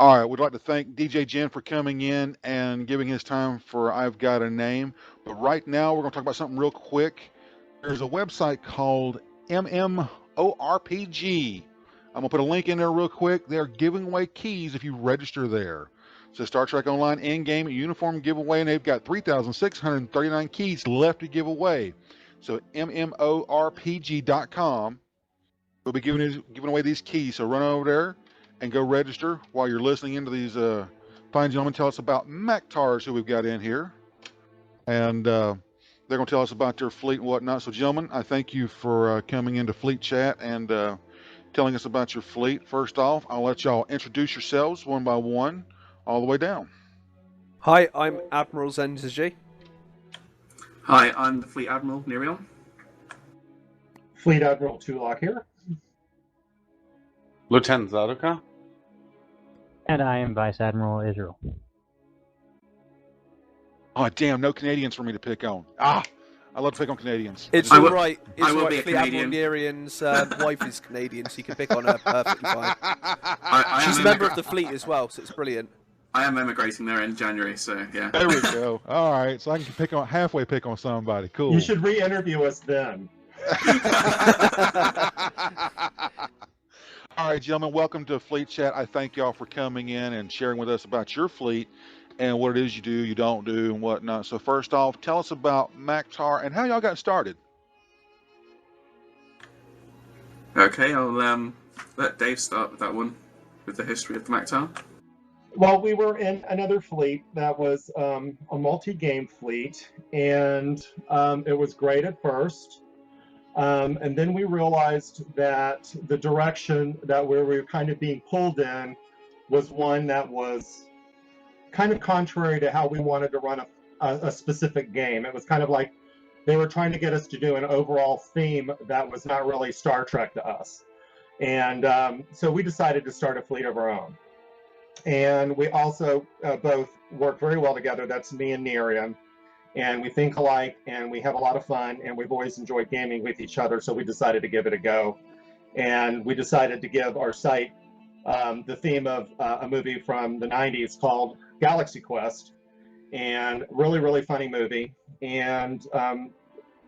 All right, we'd like to thank DJ Jen for coming in and giving his time for I've Got a Name. But right now, we're going to talk about something real quick. There's a website called MMORPG. I'm going to put a link in there real quick. They're giving away keys if you register there. So Star Trek Online in-game uniform giveaway, and they've got 3,639 keys left to give away. So MMORPG.com will be giving away these keys. So run over there and go register while you're listening into these fine gentlemen tell us about MAK'TARs who we've got in here. And they're going to tell us about their fleet and whatnot. So, gentlemen, I thank you for coming into Fleet Chat and telling us about your fleet. First off, I'll let y'all introduce yourselves one by one, all the way down. Hi, I'm Admiral Zenzaji. Hi, I'm the Fleet Admiral, Nerion. Fleet Admiral Tulak here. Lieutenant Zadoka. And I am Vice Admiral Israel. Oh, damn, no Canadians for me to pick on. I love to pick on Canadians. It's all right. It's I will all be right. a Fleet Admiral Canadian. Nerian's wife is Canadian, so you can pick on her perfectly fine. She's a am member of the fleet as well, so it's brilliant. I am emigrating there in January, so yeah. There we go. All right, so I can halfway pick on somebody. Cool. You should re-interview us then. All right, gentlemen, welcome to Fleet Chat. I thank y'all for coming in and sharing with us about your fleet and what it is you do, you don't do, and whatnot. So first off, tell us about MAK'TAR and how y'all got started. Okay, I'll let Dave start with that one, with the history of the MAK'TAR. Well, we were in another fleet that was a multi-game fleet, and it was great at first. And then we realized that the direction that we were kind of being pulled in was one that was kind of contrary to how we wanted to run a specific game. It was kind of like they were trying to get us to do an overall theme that was not really Star Trek to us. And so we decided to start a fleet of our own. And we also both work very well together. That's me and Nerian. And we think alike, and we have a lot of fun, and we've always enjoyed gaming with each other, so we decided to give it a go. And we decided to give our site the theme of a movie from the 90s called Galaxy Quest, and really, really funny movie. And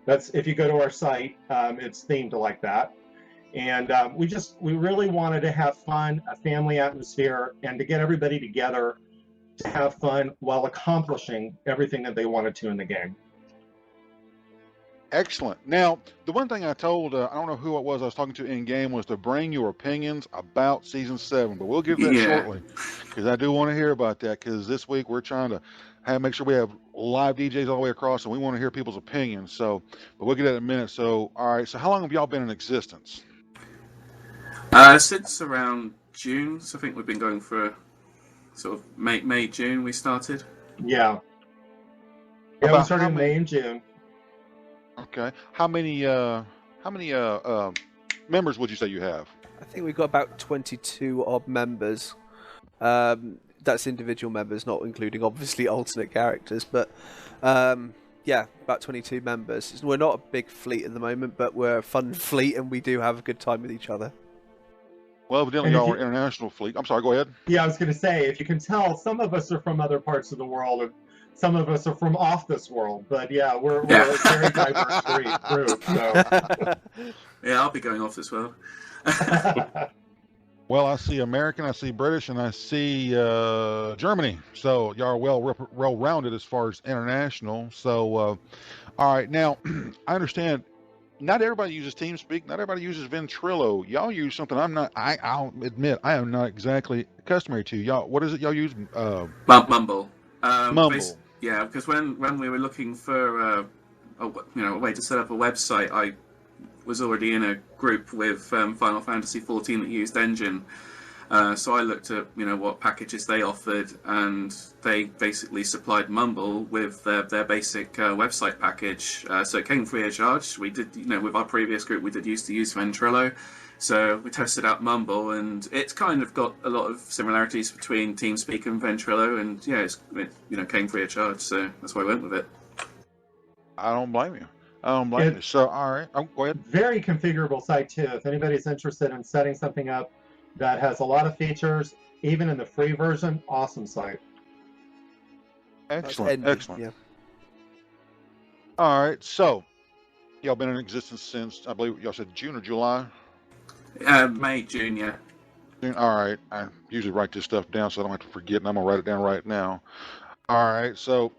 that's, if you go to our site, it's themed like that. And we really wanted to have fun, a family atmosphere, and to get everybody together to have fun while accomplishing everything that they wanted to in the game. Excellent. Now, the one thing I told, I don't know who it was I was talking to in game, was to bring your opinions about Season 7, but we'll get that shortly, because I do want to hear about that, because this week we're trying to make sure we have live DJs all the way across, and we want to hear people's opinions. So, but we'll get that in a minute. So, all right, so how long have y'all been in existence? Since around June, so I think we've been going for sort of May, June we started. Yeah. Yeah, we started in May and June. Okay. How many members would you say you have? I think we've got about 22 odd members. That's individual members, not including obviously alternate characters, but yeah, about 22 members. We're not a big fleet at the moment, but we're a fun fleet, and we do have a good time with each other. Well, evidently y'all are international fleet. I'm sorry, go ahead. Yeah, I was going to say, if you can tell, some of us are from other parts of the world, and some of us are from off this world. But yeah, we're a very diverse group. So. Yeah, I'll be going off this world. Well, I see American, I see British, and I see Germany. So y'all are well-rounded as far as international. So, all right. Now, I understand not everybody uses TeamSpeak. Not everybody uses Ventrilo. Y'all use something I'll admit, I am not exactly customary to. Y'all, what is it y'all use? Mumble. Mumble. Yeah, because when we were looking for a way to set up a website, I was already in a group with Final Fantasy XIV that used Engine. So I looked at what packages they offered, and they basically supplied Mumble with their basic website package. So it came free of charge. We did, with our previous group, we did used to use Ventrilo. So we tested out Mumble, and it's kind of got a lot of similarities between TeamSpeak and Ventrilo, and yeah, it came free of charge. So that's why I went with it. I don't blame you. So all right, go ahead. Very configurable site too. If anybody's interested in setting something up that has a lot of features, even in the free version. Awesome site. Excellent, excellent. Yeah. All right, so y'all been in existence since, I believe y'all said June or July? May, June, yeah. June. All right, I usually write this stuff down so I don't have to forget, and I'm going to write it down right now. All right, so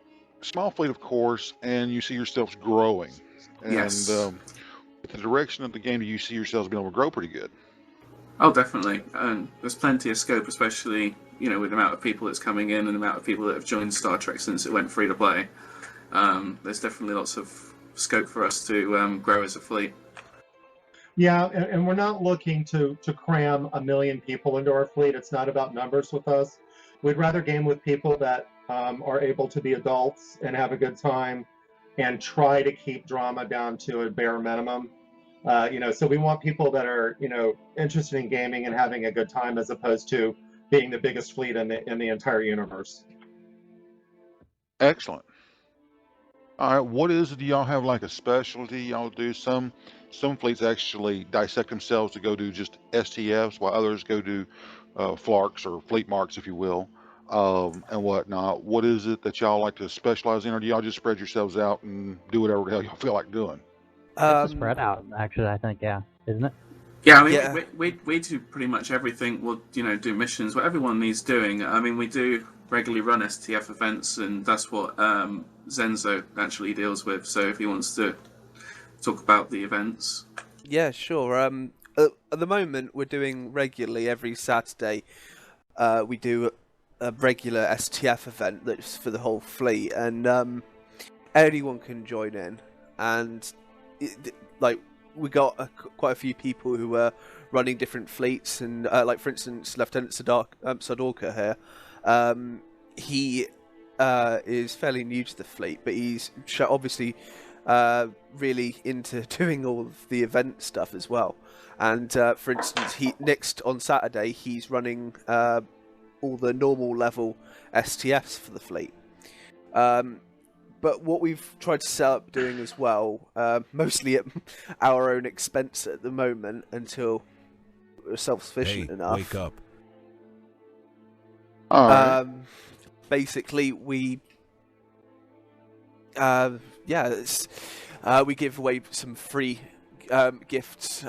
small fleet, of course, and you see yourselves growing. And Yes. with the direction of the game, do you see yourselves being able to grow pretty good? Oh, definitely. And there's plenty of scope, especially, you know, with the amount of people that's coming in and the amount of people that have joined Star Trek since it went free to play. There's definitely lots of scope for us to grow as a fleet. Yeah, and we're not looking to cram 1 million people into our fleet. It's not about numbers with us. We'd rather game with people that are able to be adults and have a good time and try to keep drama down to a bare minimum. So we want people that are, interested in gaming and having a good time as opposed to being the biggest fleet in the entire universe. Excellent. All right, what is it? Do y'all have like a specialty y'all do? Some fleets actually dissect themselves to go do just STFs, while others go do flarks or fleet marks, if you will, and whatnot. What is it that y'all like to specialize in, or do y'all just spread yourselves out and do whatever the hell y'all feel like doing? It's a spread out, actually, I think, yeah. Isn't it? Yeah, I mean, Yeah. we do pretty much everything. We'll, do missions, what everyone needs doing. I mean, we do regularly run STF events, and that's what Zenzo actually deals with. So if he wants to talk about the events. Yeah, sure. At the moment, we're doing regularly every Saturday. We do a regular STF event that's for the whole fleet, and anyone can join in. And we got quite a few people who are running different fleets, and for instance, Lieutenant Sadorka here. He is fairly new to the fleet, but he's obviously really into doing all of the event stuff as well. And for instance, next on Saturday he's running all the normal level STFs for the fleet. But what we've tried to set up doing as well, mostly at our own expense at the moment until we're self-sufficient enough. Wake up. All right. Basically, we we give away some free gifts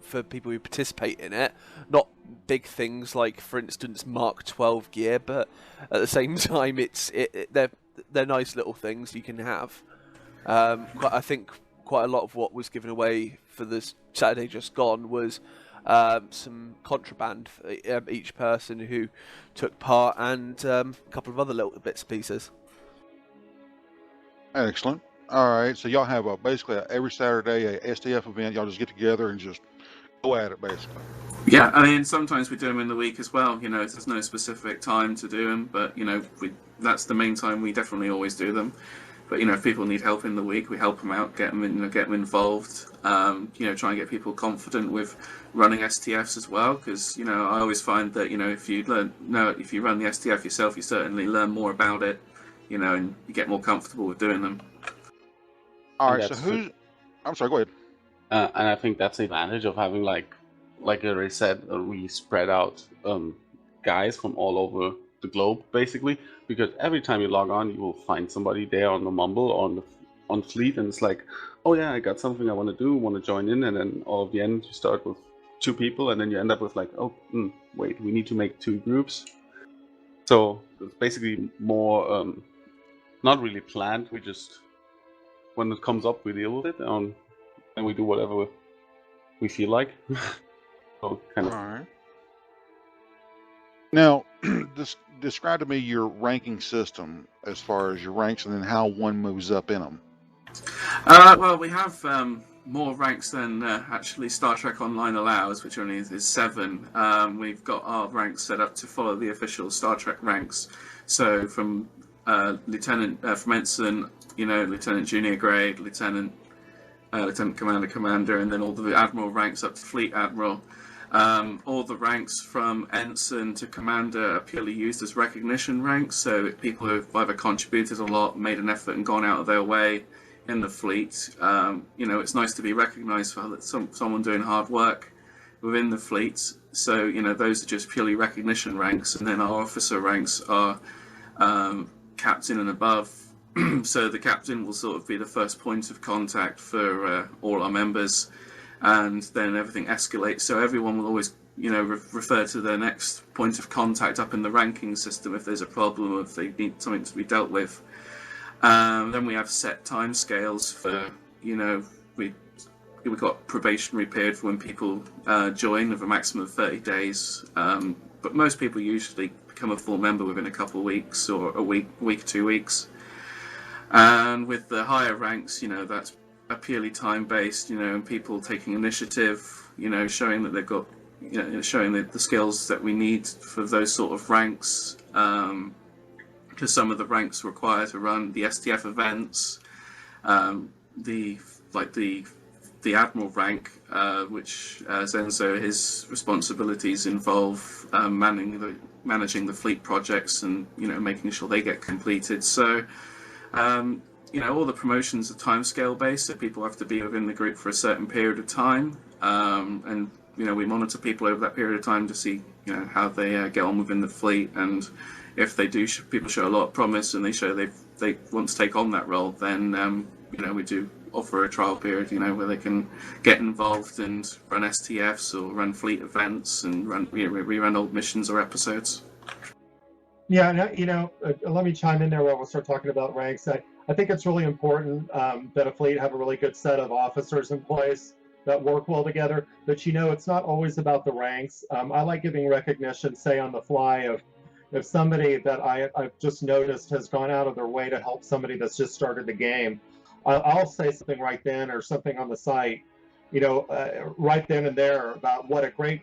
for people who participate in it. Not big things like, for instance, Mark 12 gear, but at the same time, they're nice little things you can have. I think quite a lot of what was given away for this Saturday just gone was some contraband for each person who took part, and a couple of other little bits and pieces. Excellent. All right, so y'all have basically every Saturday a STF event. Y'all just get together and just go at it, basically. Yeah, I mean, sometimes we do them in the week as well. There's no specific time to do them, but that's the main time we definitely always do them. But if people need help in the week, we help them out, get them involved. Try and get people confident with running STFs as well, because I always find that if you run the STF yourself, you certainly learn more about it, and you get more comfortable with doing them. All right, so I'm sorry, go ahead. And I think that's the advantage of having like I already said, we spread out guys from all over the globe, basically, because every time you log on, you will find somebody there on the Mumble, on Fleet, and it's like, oh yeah, I got something I want to do, want to join in, and then all of the end, you start with 2 people, and then you end up with like, wait, we need to make 2 groups. So it's basically more not really planned. We just, when it comes up, we deal with it, and we do whatever we feel like. So kind of. All right. Now, describe to me your ranking system as far as your ranks, and then how one moves up in them. Well, we have more ranks than actually Star Trek Online allows, which only is 7. We've got our ranks set up to follow the official Star Trek ranks. So from Lieutenant, from Ensign, Lieutenant Junior Grade, Lieutenant Commander, and then all the Admiral ranks up to Fleet Admiral. All the ranks from Ensign to Commander are purely used as recognition ranks, so people who have either contributed a lot, made an effort, and gone out of their way in the fleet. It's nice to be recognised for someone doing hard work, within the fleet. So, those are just purely recognition ranks, and then our officer ranks are captain and above. So the captain will sort of be the first point of contact for all our members, and then everything escalates. So everyone will always, refer to their next point of contact up in the ranking system if there's a problem or if they need something to be dealt with. Then we have set time scales for, we've got probationary period for when people join of a maximum of 30 days. But most people usually become a full member within a couple of weeks or a week, 2 weeks. And with the higher ranks, that's a purely time-based, and people taking initiative, showing that they've got, showing the skills that we need for those sort of ranks. Because some of the ranks require to run the STF events, the Admiral rank, which Zenzo, his responsibilities involve managing the fleet projects and making sure they get completed. So all the promotions are timescale based, so people have to be within the group for a certain period of time, and we monitor people over that period of time to see how they get on within the fleet, and if they do, people show a lot of promise and they show they want to take on that role, then we do offer a trial period, where they can get involved and run STFs or run fleet events and rerun old missions or episodes. Yeah, let me chime in there while we'll start talking about ranks. I think it's really important that a fleet have a really good set of officers in place that work well together. But it's not always about the ranks. I like giving recognition, say on the fly, of if somebody that I've just noticed has gone out of their way to help somebody that's just started the game. I'll say something right then or something on the site, right then and there about what a great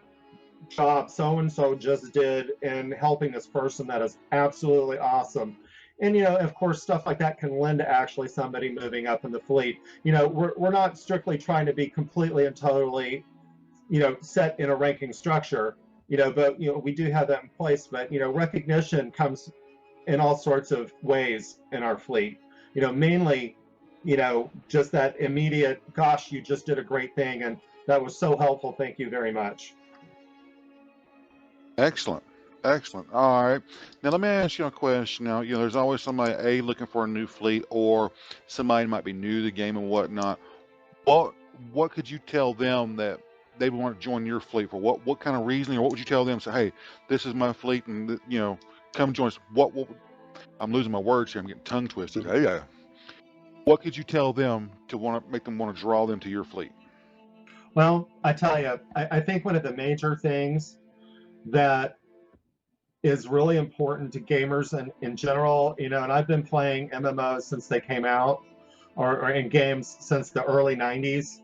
job so-and-so just did in helping this person that is absolutely awesome. And, of course, stuff like that can lend to actually somebody moving up in the fleet. We're not strictly trying to be completely and totally, set in a ranking structure, but, we do have that in place. But, recognition comes in all sorts of ways in our fleet, mainly, just that immediate, gosh, you just did a great thing. And that was so helpful. Thank you very much. Excellent. Excellent. All right. Now let me ask you a question. Now, there's always somebody looking for a new fleet, or somebody might be new to the game and whatnot. What could you tell them that they want to join your fleet for? What kind of reasoning, or what would you tell them? Say, hey, this is my fleet, and come join us. What? I'm losing my words here. I'm getting tongue twisted. Hey, what could you tell them to make them want to draw them to your fleet? Well, I tell you, I think one of the major things that is really important to gamers and in general, and I've been playing MMOs since they came out, or in games since the early 90s,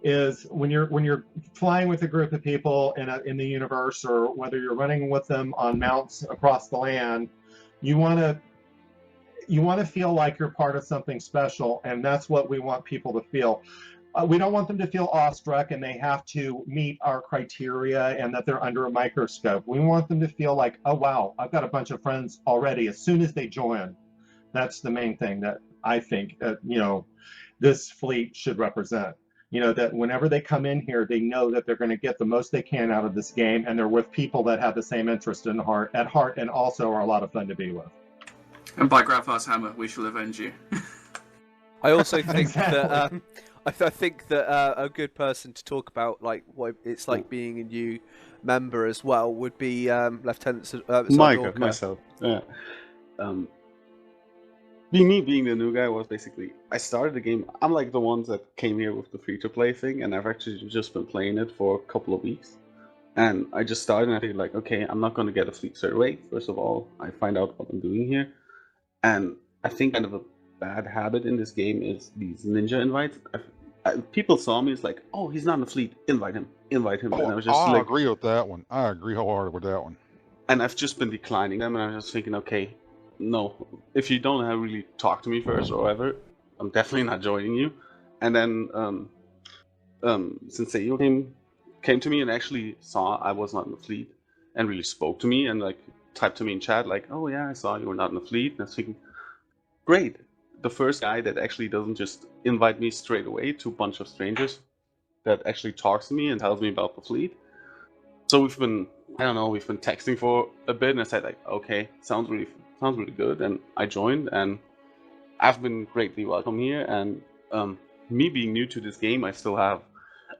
is when you're flying with a group of people in the universe, or whether you're running with them on mounts across the land, you want to feel like you're part of something special, and that's what we want people to feel. We don't want them to feel awestruck and they have to meet our criteria and that they're under a microscope. We want them to feel like, oh, wow, I've got a bunch of friends already as soon as they join. That's the main thing that I think, this fleet should represent. That whenever they come in here, they know that they're going to get the most they can out of this game, and they're with people that have the same interest at heart, and also are a lot of fun to be with. And by Graffar's hammer, we shall avenge you. I also think Exactly. that I think that a good person to talk about like what it's like being a new member as well would be Lieutenant Micah, myself. Yeah. Being the new guy was basically, I started the game. I'm like the ones that came here with the free-to-play thing, and I've actually just been playing it for a couple of weeks. And I just started, and I think like, okay, I'm not going to get a fleet straight away. First of all, I find out what I'm doing here, and I think kind of a bad habit in this game is these ninja invites. People saw me, it's like, oh, he's not in the fleet, invite him. And I was just I like, agree with that one. I agree wholeheartedly with that one. and I've just been declining them, and I'm just thinking, okay, no, if you don't really talk to me first or whatever, I'm definitely not joining you. And then Sensei came to me and actually saw I was not in the fleet and really spoke to me and like typed to me in chat like, oh yeah, I saw you were not in the fleet. And I was thinking, great, the first guy that actually doesn't just invite me straight away to a bunch of strangers, that actually talks to me and tells me about the fleet. So we've been texting for a bit, and I said like, okay, sounds really good, and I joined, and I've been greatly welcome here. And me being new to this game, I still have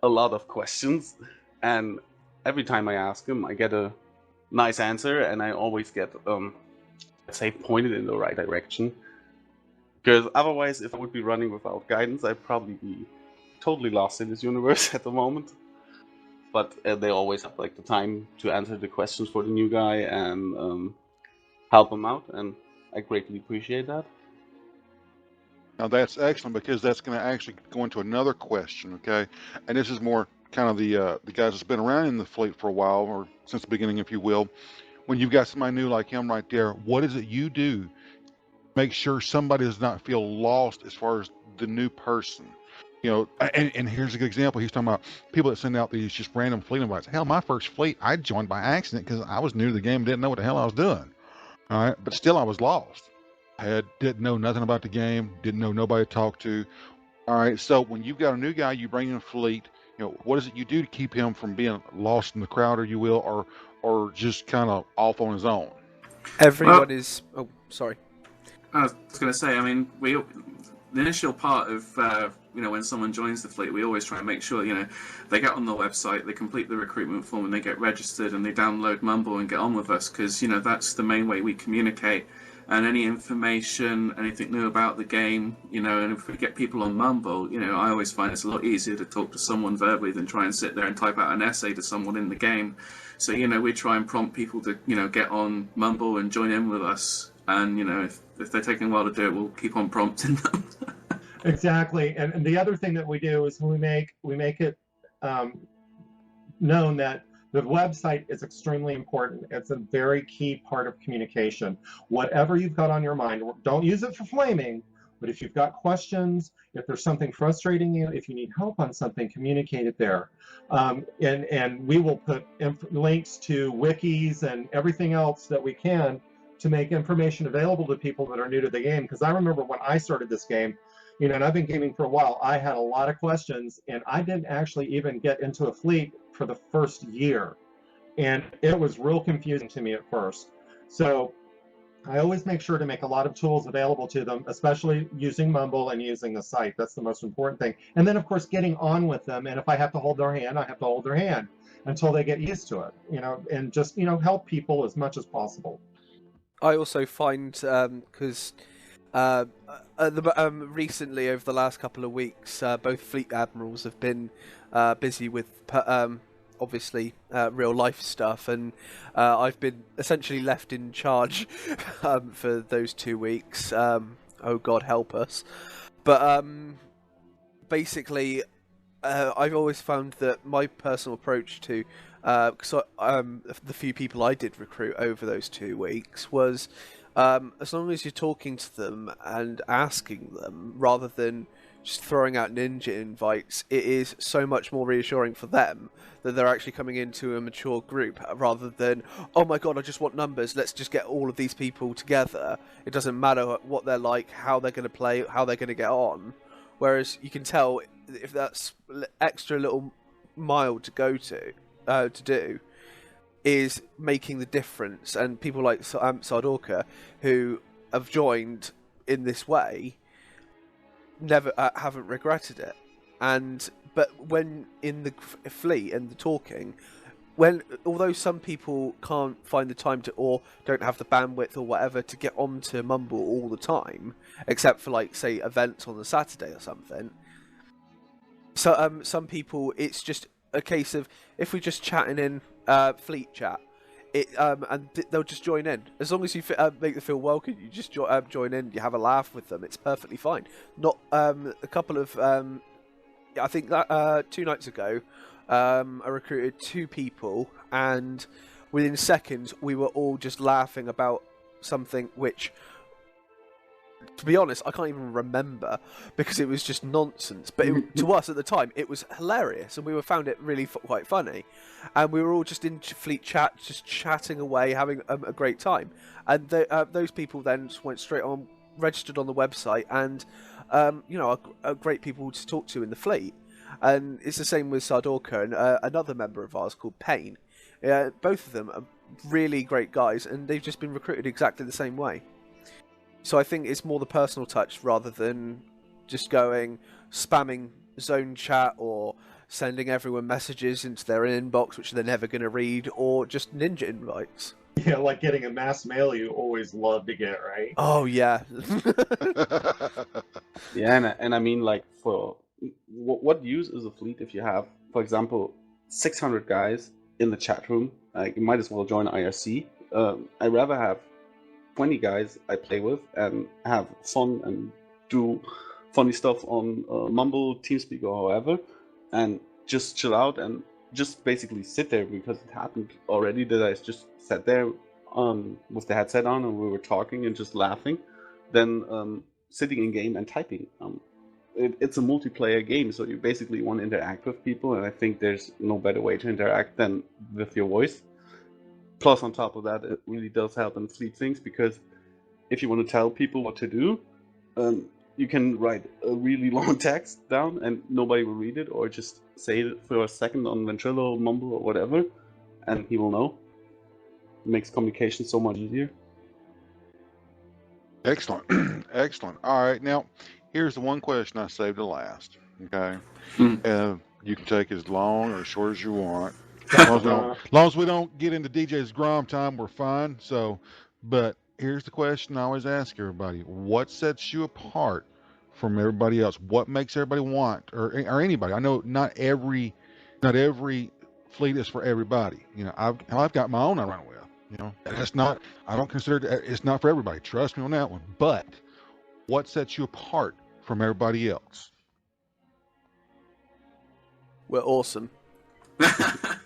a lot of questions, and every time I ask them, I get a nice answer, and I always get let's say pointed in the right direction. Because otherwise, if I would be running without guidance, I'd probably be totally lost in this universe at the moment. But they always have like the time to answer the questions for the new guy and help him out, and I greatly appreciate that. Now that's excellent, because that's going to actually go into another question, okay? And this is more kind of the guys that's been around in the fleet for a while, or since the beginning, if you will. When you've got somebody new like him right there, what is it you do? Make sure somebody does not feel lost as far as the new person. You know, and here's a good example. He's talking about people that send out these just random fleet invites. Hell, my first fleet I joined by accident because I was new to the game and didn't know what the hell I was doing. All right, but still I was lost. Didn't know nothing about the game, didn't know nobody to talk to. All right, so when you've got a new guy, you bring in a fleet, you know, what is it you do to keep him from being lost in the crowd, or you will, or just kind of off on his own? Everyone is... Oh, sorry. I was going to say, I mean, the initial part of, when someone joins the fleet, we always try and make sure, they get on the website, they complete the recruitment form, and they get registered, and they download Mumble and get on with us, because, that's the main way we communicate. And any information, anything new about the game, and if we get people on Mumble, I always find it's a lot easier to talk to someone verbally than try and sit there and type out an essay to someone in the game. So, we try and prompt people to, get on Mumble and join in with us. And, if they're taking a while to do it, we'll keep on prompting them. Exactly. And the other thing that we do is we make it known that the website is extremely important. It's a very key part of communication. Whatever you've got on your mind, don't use it for flaming, but if you've got questions, if there's something frustrating you, if you need help on something, communicate it there. And we will put links to wikis and everything else that we can to make information available to people that are new to the game. Because I remember when I started this game, and I've been gaming for a while, I had a lot of questions, and I didn't actually even get into a fleet for the first year. And it was real confusing to me at first. So I always make sure to make a lot of tools available to them, especially using Mumble and using the site. That's the most important thing. And then, of course, getting on with them. And if I have to hold their hand, I have to hold their hand until they get used to it, and just, help people as much as possible. I also find, because recently, over the last couple of weeks, both fleet admirals have been busy with, obviously, real life stuff, and I've been essentially left in charge for those 2 weeks. Oh God, help us! But basically, I've always found that my personal approach to because the few people I did recruit over those 2 weeks was, as long as you're talking to them and asking them rather than just throwing out ninja invites, it is so much more reassuring for them that they're actually coming into a mature group rather than, oh my God, I just want numbers, let's just get all of these people together. It doesn't matter what they're like, how they're going to play, how they're going to get on. Whereas you can tell if that's extra little mile to go to do is making the difference. And people like Sardorka, who have joined in this way, never haven't regretted it. But when in the fleet and the talking, although some people can't find the time to, or don't have the bandwidth or whatever to get onto Mumble all the time, except for like say events on a Saturday or something. So some people, it's just a case of if we're just chatting in fleet chat, and they'll just join in. As long as you make them feel welcome, you just join in, you have a laugh with them, it's perfectly fine. Not a couple of I think that 2 nights ago, I recruited 2 people, and within seconds we were all just laughing about something which, to be honest, I can't even remember because it was just nonsense. But to us at the time, it was hilarious, and we found it really quite funny. And we were all just in fleet chat, just chatting away, having a great time. And those people then just went straight on, registered on the website, and are great people to talk to in the fleet. And it's the same with Sardorka and another member of ours called Payne, Yeah, both of them are really great guys, and they've just been recruited exactly the same way. So I think it's more the personal touch rather than just spamming zone chat or sending everyone messages into their inbox which they're never going to read, or just ninja invites. Yeah, like getting a mass mail you always love to get, right? Oh yeah. Yeah, and I mean, like, for what use is a fleet if you have, for example, 600 guys in the chat room? Like, you might as well join IRC. I'd rather have 20 guys I play with and have fun and do funny stuff on Mumble, TeamSpeak, or however, and just chill out and just basically sit there, because it happened already that I just sat there with the headset on and we were talking and just laughing, then sitting in game and typing. It's a multiplayer game, so you basically want to interact with people, and I think there's no better way to interact than with your voice. Plus, on top of that, it really does help in fleet things, because if you want to tell people what to do, you can write a really long text down and nobody will read it, or just say it for a second on Ventrilo, Mumble, or whatever, and he will know. It makes communication so much easier. Excellent. Excellent. All right. Now, here's the one question I saved to last. Okay. You can take as long or as short as you want. As long as we don't get into DJ's Grom time, we're fine. So, but here's the question I always ask everybody: what sets you apart from everybody else? What makes everybody want, or anybody? I know not every fleet is for everybody. You know, I've got my own I run with. You know, that's not. I don't consider it's not for everybody. Trust me on that one. But what sets you apart from everybody else? We're awesome.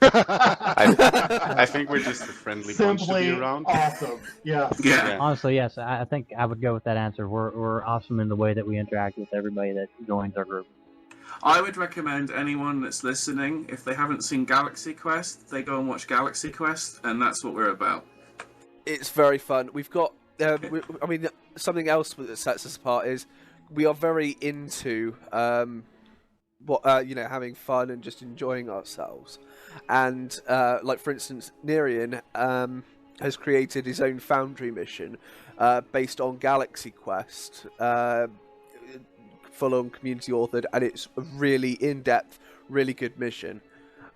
I think we're just a friendly bunch to be around. Awesome. Yeah. Honestly, yes. I think I would go with that answer. We're awesome in the way that we interact with everybody that joins our group. I would recommend anyone that's listening, if they haven't seen Galaxy Quest, they go and watch Galaxy Quest, and that's what we're about. It's very fun. We've got, something else that sets us apart is we are very into having fun and just enjoying ourselves. And like, for instance, Nerian has created his own Foundry mission based on Galaxy Quest, full-on community authored, and it's a really in-depth, really good mission.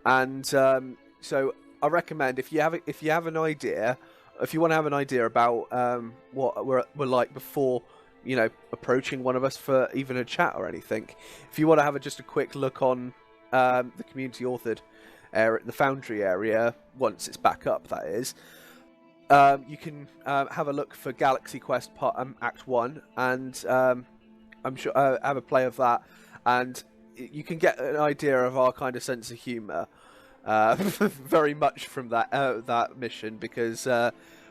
And so I recommend, if you have an idea, if you want to have an idea about what we're like before, you know, approaching one of us for even a chat or anything, if you want to have just a quick look on the community authored area, the Foundry area, once it's back up, that is, you can have a look for Galaxy Quest Act 1, and I'm sure have a play of that, and you can get an idea of our kind of sense of humour very much from that mission, because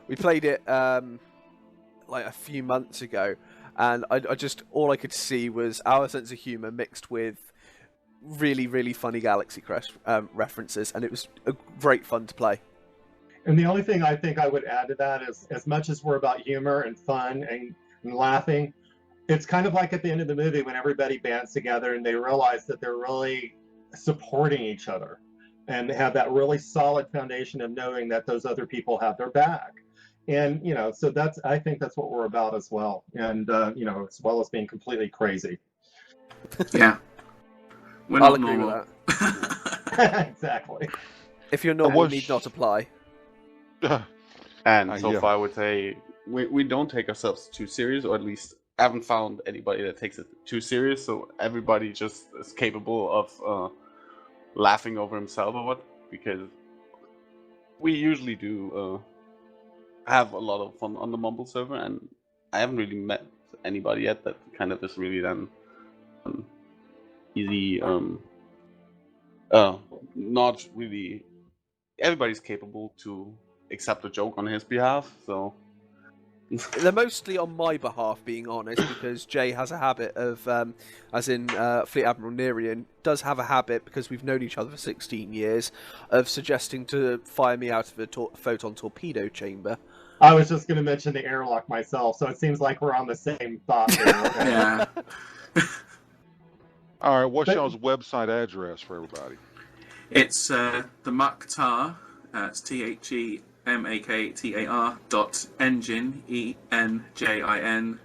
we played it like a few months ago, and I just, all I could see was our sense of humour mixed with really, really funny Galaxy Quest references, and it was great fun to play. And the only thing I think I would add to that is, as much as we're about humor and fun and laughing, it's kind of like at the end of the movie when everybody bands together and they realize that they're really supporting each other and have that really solid foundation of knowing that those other people have their back. And, you know, so I think that's what we're about as well. And, you know, as well as being completely crazy. Yeah. I'll agree with that. Exactly. If you're normal, you need not apply. And so far, I would say we don't take ourselves too serious, or at least I haven't found anybody that takes it too serious. So everybody just is capable of laughing over himself or what, because we usually do have a lot of fun on the Mumble server, and I haven't really met anybody yet that kind of is really then easy. Not really. Everybody's capable to accept a joke on his behalf, so. They're mostly on my behalf, being honest, because Jay has a habit of, as in Fleet Admiral Nerian, does have a habit, because we've known each other for 16 years, of suggesting to fire me out of a photon torpedo chamber. I was just going to mention the airlock myself, so it seems like we're on the same thought there. Okay? Yeah. All right, what's y'all's website address for everybody? It's the MAK'TAR, It's THEMAKTAR.engine, ENJIN.com.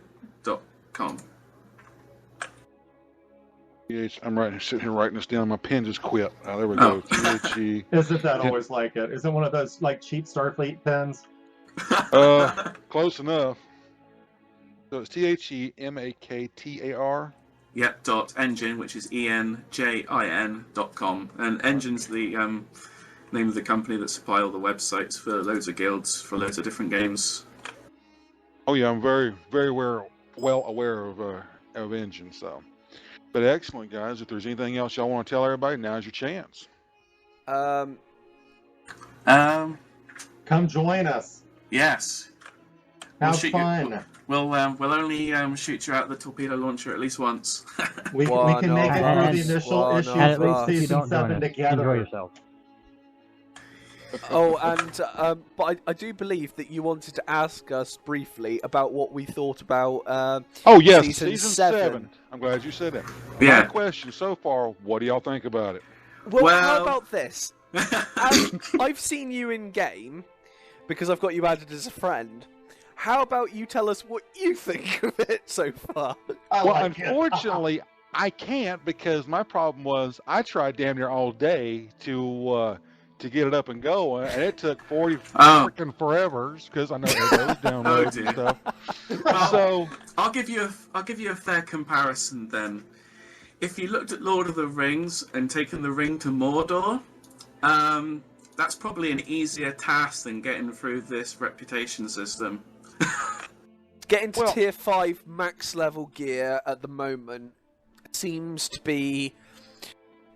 I'm sitting here writing this down. My pen just quit. There we go. THE. Isn't that always like it? Is it one of those like cheap Starfleet pens? Close enough. So it's THEMAKTAR. Yep, .engine, which is ENJIN.com. And Engine's the name of the company that supply all the websites for loads of guilds, for loads of different games. Oh yeah, I'm very, very well aware of Engine. So, but excellent, guys. If there's anything else y'all want to tell everybody, now's your chance. Um. Come join us. Yes. Have fun. We'll only shoot you out the torpedo launcher at least once. we can make it through the initial issues of season 7 together. Enjoy yourself. Oh, and but I do believe that you wanted to ask us briefly about what we thought about yes, season 7. I'm glad you said that. Yeah. My question so far, what do y'all think about it? Well, how about this? I've seen you in game because I've got you added as a friend. How about you tell us what you think of it so far? Unfortunately, I can't, because my problem was I tried damn near all day to get it up and going, and it took 40 freaking forevers, because I know those downloads and stuff. Well, so I'll give you a fair comparison then. If you looked at Lord of the Rings and taken the ring to Mordor, that's probably an easier task than getting through this reputation system. Getting to tier 5 max level gear at the moment seems to be...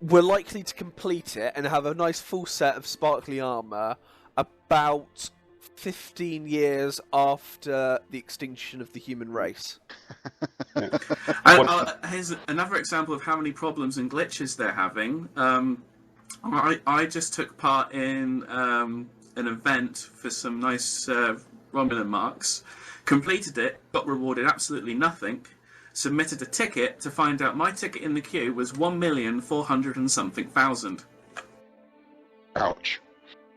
We're likely to complete it and have a nice full set of sparkly armour about 15 years after the extinction of the human race. Here's another example of how many problems and glitches they're having. I just took part in an event for some nice Romulan marks, completed it, got rewarded absolutely nothing, submitted a ticket to find out my ticket in the queue was 1,400,000 and something. Ouch.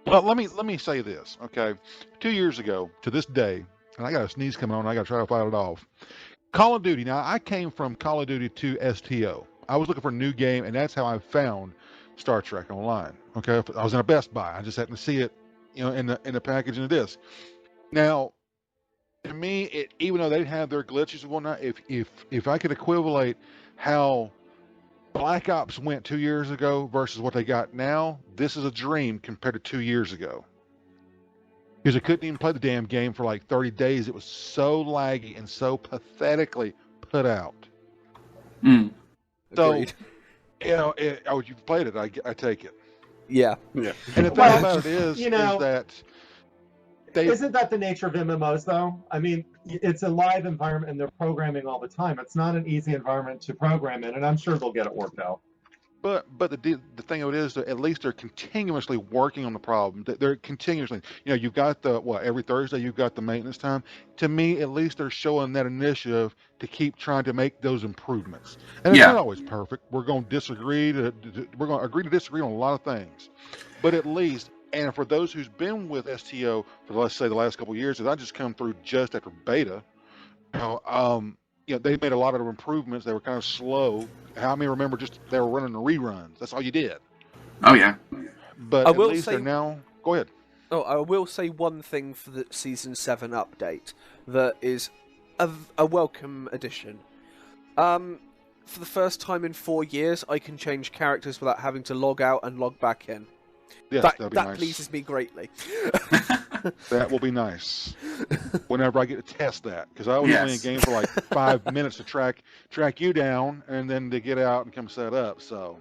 Well, let me say this, okay? 2 years ago, to this day, and I got a sneeze coming on, and I got to try to fight it off. Call of Duty. Now, I came from Call of Duty to STO. I was looking for a new game, and that's how I found Star Trek Online. Okay, I was in a Best Buy. I just happened to see it, in the package in the disc. Now, to me, even though they have their glitches and whatnot, if I could equivalent how Black Ops went 2 years ago versus what they got now, this is a dream compared to 2 years ago. Because I couldn't even play the damn game for like 30 days. It was so laggy and so pathetically put out. So, you've played it, I take it. Yeah. And the thing about it is that isn't that the nature of MMOs, though? I mean, it's a live environment, and they're programming all the time. It's not an easy environment to program in, and I'm sure they'll get it worked out. But the thing of it is that at least they're continuously working on the problem. They're continuously, you've got every Thursday you've got the maintenance time. To me, at least they're showing that initiative to keep trying to make those improvements. And it's not always perfect. We're going to disagree. We're going to agree to disagree on a lot of things. But at least. And for those who's been with STO for, let's say, the last couple of years, as I just come through just after beta, they made a lot of improvements. They were kind of slow. How many remember they were running the reruns? That's all you did. Oh, yeah. But at least they're now... Go ahead. Oh, I will say one thing for the Season 7 update that is a welcome addition. For the first time in 4 years, I can change characters without having to log out and log back in. Yes, that nice. pleases me greatly. That will be nice. Whenever I get to test that, because I was only in game for like 5 minutes to track you down, and then to get out and come set up. So,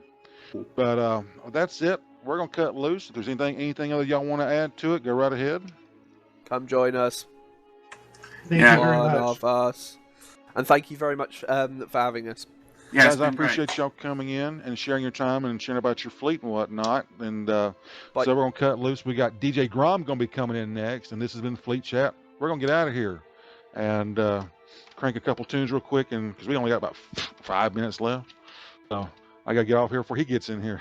but that's it. We're gonna cut loose. If there's anything other y'all want to add to it, go right ahead. Come join us. Thank you very much. Of us. And thank you very much for having us. Yeah, guys, I appreciate y'all coming in and sharing your time and sharing about your fleet and whatnot. And so we're going to cut loose. We got DJ Grom going to be coming in next, and this has been Fleet Chat. We're going to get out of here and crank a couple tunes real quick, and because we only got about 5 minutes left. So I got to get off here before he gets in here.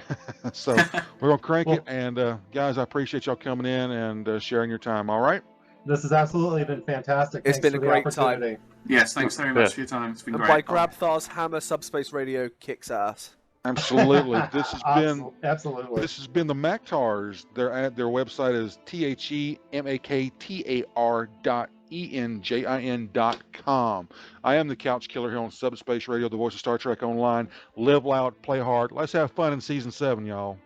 So we're going to crank it. And guys, I appreciate y'all coming in and sharing your time. All right. This has absolutely been fantastic. It's Thanks been for a the great time. opportunity. Yes, thanks very much for your time. It's been And great. by Grabthar's hammer, Subspace Radio kicks ass. Absolutely. This has been Absolutely. This has been the MAK'TARs. Their website is THEMAKTAR.ENJIN.com. I am the Couch Killer here on Subspace Radio, the voice of Star Trek Online. Live loud, play hard. Let's have fun in season 7, y'all.